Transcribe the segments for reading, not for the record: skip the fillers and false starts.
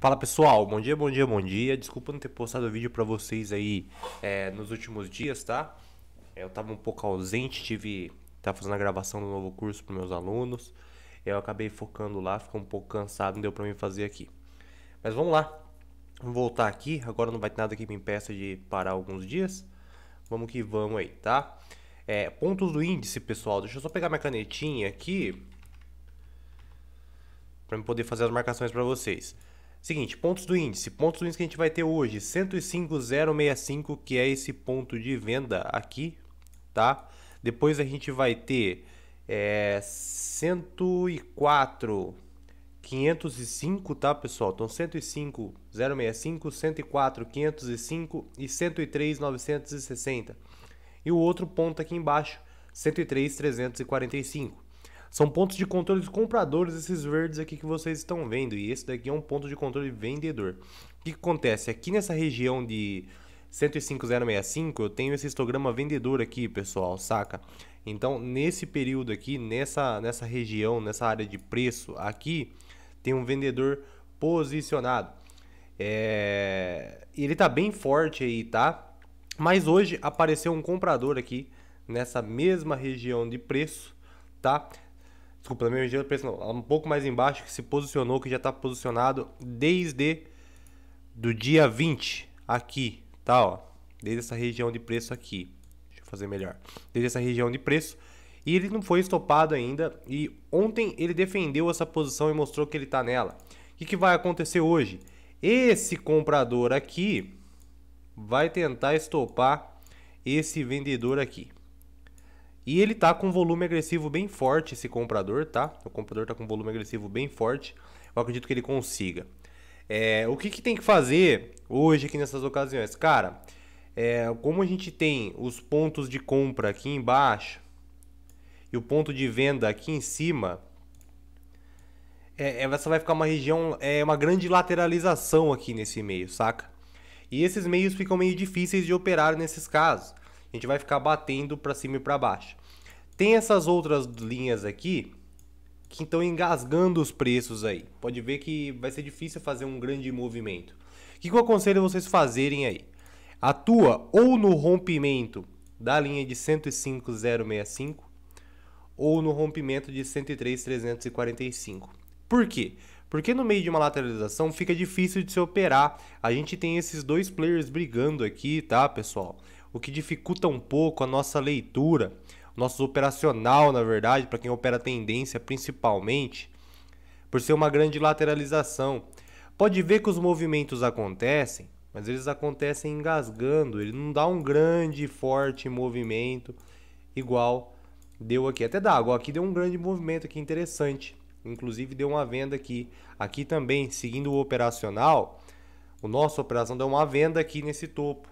Fala pessoal, bom dia, bom dia, bom dia. Desculpa não ter postado vídeo pra vocês aí nos últimos dias, tá? Eu tava um pouco ausente, tava fazendo a gravação do novo curso para meus alunos. Eu acabei focando lá, ficou um pouco cansado, não deu pra mim fazer aqui. Mas vamos lá, vamos voltar aqui. Agora não vai ter nada que me impeça de parar alguns dias. Vamos que vamos aí, tá? Pontos do índice, pessoal. Deixa eu só pegar minha canetinha aqui para eu poder fazer as marcações para vocês. Seguinte, pontos do índice. Pontos do índice que a gente vai ter hoje, 105,065, que é esse ponto de venda aqui, tá? Depois a gente vai ter 104,505, tá, pessoal? Então 105,065, 104,505 e 103,960. E o outro ponto aqui embaixo, 103,345. São pontos de controle dos compradores, esses verdes aqui que vocês estão vendo. E esse daqui é um ponto de controle vendedor. O que acontece? Aqui nessa região de 105,065, eu tenho esse histograma vendedor aqui, pessoal, saca? Então, nesse período aqui, nessa região, nessa área de preço aqui, tem um vendedor posicionado. Ele tá bem forte aí, tá? Mas hoje apareceu um comprador aqui nessa mesma região de preço, tá? Desculpa, na mesma região de preço não, um pouco mais embaixo, que se posicionou, que já está posicionado desde do dia 20 aqui, tá, ó, desde essa região de preço aqui. Deixa eu fazer melhor. Desde essa região de preço, e ele não foi estopado ainda, e ontem ele defendeu essa posição e mostrou que ele está nela. O que vai acontecer hoje? Esse comprador aqui vai tentar estopar esse vendedor aqui. E ele tá com volume agressivo bem forte, esse comprador, tá? O comprador tá com volume agressivo bem forte. Eu acredito que ele consiga. O que tem que fazer hoje aqui nessas ocasiões? Cara, como a gente tem os pontos de compra aqui embaixo e o ponto de venda aqui em cima, essa vai ficar uma região, uma grande lateralização aqui nesse meio, saca? E esses meios ficam meio difíceis de operar nesses casos. A gente vai ficar batendo para cima e para baixo. Tem essas outras linhas aqui que estão engasgando os preços aí. Pode ver que vai ser difícil fazer um grande movimento. O que eu aconselho vocês fazerem aí? Atua ou no rompimento da linha de 105,065 ou no rompimento de 103,345. Por quê? Porque no meio de uma lateralização fica difícil de se operar. A gente tem esses dois players brigando aqui, tá, pessoal? O que dificulta um pouco a nossa leitura, o nosso operacional, na verdade, para quem opera tendência principalmente, por ser uma grande lateralização. Pode ver que os movimentos acontecem, mas eles acontecem engasgando, ele não dá um grande, forte movimento igual deu aqui. Até dá, igual aqui deu um grande movimento aqui interessante. Inclusive deu uma venda aqui. Aqui também, seguindo o operacional, o nosso operação deu uma venda aqui nesse topo.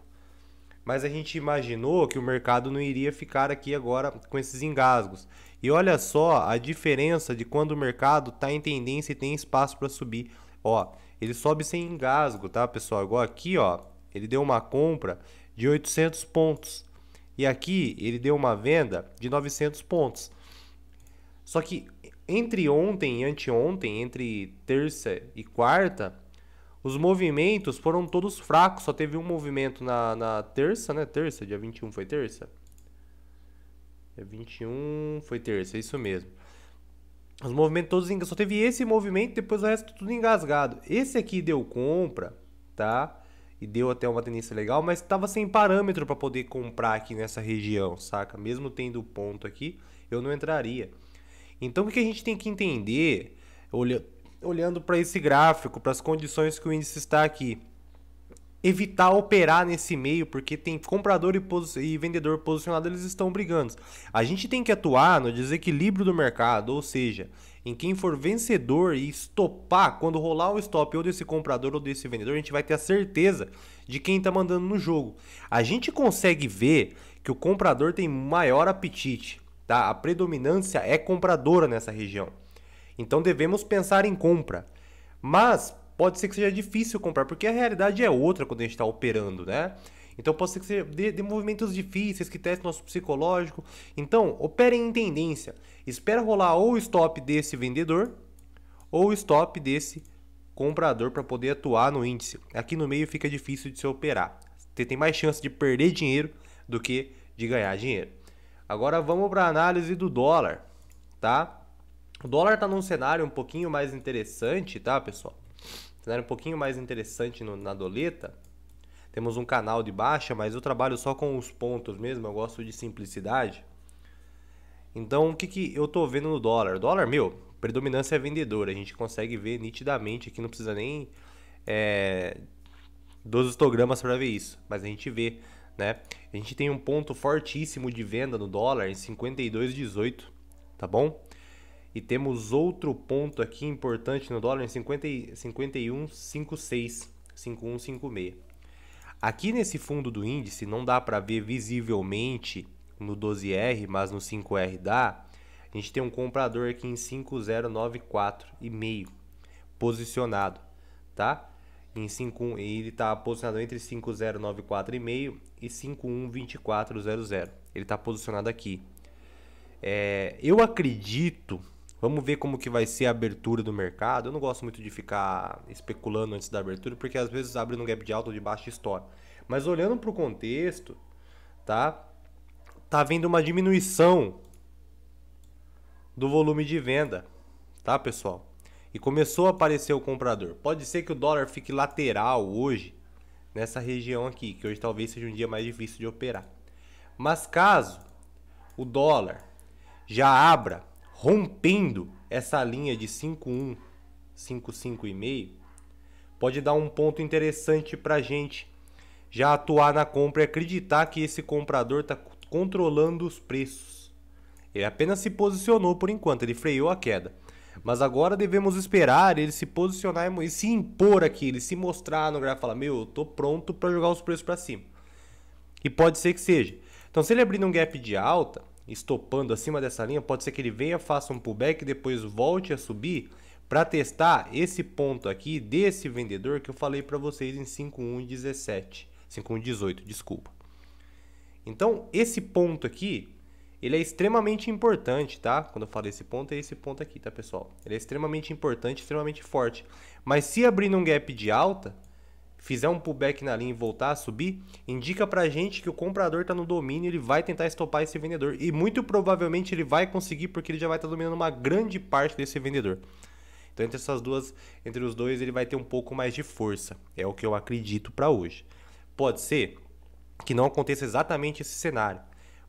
Mas a gente imaginou que o mercado não iria ficar aqui agora com esses engasgos. E olha só a diferença de quando o mercado está em tendência e tem espaço para subir. Ó, ele sobe sem engasgo, tá, pessoal? Igual aqui, ó, ele deu uma compra de 800 pontos. E aqui ele deu uma venda de 900 pontos. Só que entre ontem e anteontem, entre terça e quarta, os movimentos foram todos fracos, só teve um movimento na terça, né? Terça, dia 21 foi terça? Dia 21 foi terça, é isso mesmo. Os movimentos todos, só teve esse movimento, depois o resto tudo engasgado. Esse aqui deu compra, tá? E deu até uma tendência legal, mas estava sem parâmetro para poder comprar aqui nessa região, saca? Mesmo tendo ponto aqui, eu não entraria. Então o que a gente tem que entender, olhando para esse gráfico, para as condições que o índice está aqui, evitar operar nesse meio, porque tem comprador e vendedor posicionado, eles estão brigando. A gente tem que atuar no desequilíbrio do mercado, ou seja, em quem for vencedor e estopar, quando rolar o stop ou desse comprador ou desse vendedor, a gente vai ter a certeza de quem está mandando no jogo. A gente consegue ver que o comprador tem maior apetite, tá? A predominância é compradora nessa região. Então devemos pensar em compra. Mas pode ser que seja difícil comprar, porque a realidade é outra quando a gente está operando, né? Então pode ser que seja de movimentos difíceis, que testem nosso psicológico. Então, operem em tendência. Espera rolar ou o stop desse vendedor, ou o stop desse comprador para poder atuar no índice. Aqui no meio fica difícil de se operar. Você tem mais chance de perder dinheiro do que de ganhar dinheiro. Agora vamos para a análise do dólar, tá? O dólar está num cenário um pouquinho mais interessante, tá, pessoal? Cenário um pouquinho mais interessante na doleta. Temos um canal de baixa, mas eu trabalho só com os pontos mesmo, eu gosto de simplicidade. Então, o que eu tô vendo no dólar? O dólar, predominância é vendedora, a gente consegue ver nitidamente aqui, não precisa nem dos histogramas para ver isso, mas a gente vê, né? A gente tem um ponto fortíssimo de venda no dólar em 52,18, tá bom? E temos outro ponto aqui importante no dólar em 51,56, 51,56. Aqui nesse fundo do índice não dá para ver visivelmente no 12R, mas no 5R dá. A gente tem um comprador aqui em 5094,5 posicionado, tá? Em 51, ele está posicionado entre 5094,5 e 512400. Ele está posicionado aqui. Eu acredito, vamos ver como que vai ser a abertura do mercado. Eu não gosto muito de ficar especulando antes da abertura, porque às vezes abre no gap de alta ou de baixo história. Mas olhando para o contexto, tá havendo uma diminuição do volume de venda, tá, pessoal? E começou a aparecer o comprador. Pode ser que o dólar fique lateral hoje, nessa região aqui, que hoje talvez seja um dia mais difícil de operar. Mas caso o dólar já abra rompendo essa linha de 5,1, 5,5,5, pode dar um ponto interessante para a gente já atuar na compra e acreditar que esse comprador está controlando os preços. Ele apenas se posicionou por enquanto, ele freou a queda. Mas agora devemos esperar ele se posicionar e se impor aqui, ele se mostrar no gráfico e falar, eu tô pronto para jogar os preços para cima. E pode ser que seja. Então se ele abrir um gap de alta, estopando acima dessa linha, pode ser que ele venha, faça um pullback e depois volte a subir para testar esse ponto aqui desse vendedor que eu falei para vocês em 5,117, 5,118, desculpa. Então esse ponto aqui, ele é extremamente importante, tá? Quando eu falo esse ponto, é esse ponto aqui, tá, pessoal? Ele é extremamente importante, extremamente forte. Mas se abrir um gap de alta, fizer um pullback na linha e voltar a subir, indica pra gente que o comprador tá no domínio, ele vai tentar estopar esse vendedor. E muito provavelmente ele vai conseguir, porque ele já vai estar dominando uma grande parte desse vendedor. Então entre os dois ele vai ter um pouco mais de força. É o que eu acredito para hoje. Pode ser que não aconteça exatamente esse cenário,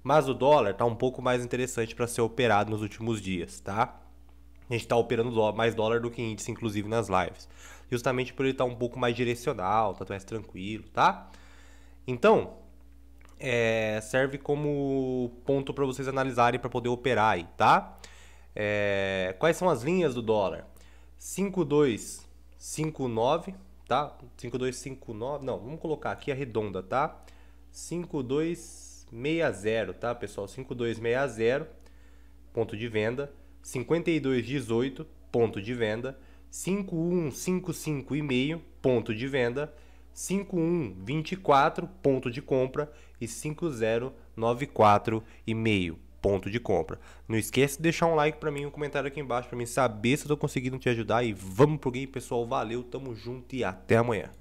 mas o dólar está um pouco mais interessante para ser operado nos últimos dias, tá? A gente está operando mais dólar do que índice, inclusive nas lives, justamente por ele estar um pouco mais direcional, tá mais tranquilo, tá? Então, serve como ponto para vocês analisarem para poder operar aí, tá? Quais são as linhas do dólar? 5259, tá? 5259, não, vamos colocar aqui a redonda, tá? 5260, tá, pessoal? 5260, ponto de venda. 5218, ponto de venda. 5155,5, ponto de venda. 5124, ponto de compra. E 5094,5, ponto de compra. Não esquece de deixar um like pra mim, um comentário aqui embaixo pra mim saber se eu tô conseguindo te ajudar. E vamos pro game, pessoal. Valeu, tamo junto e até amanhã.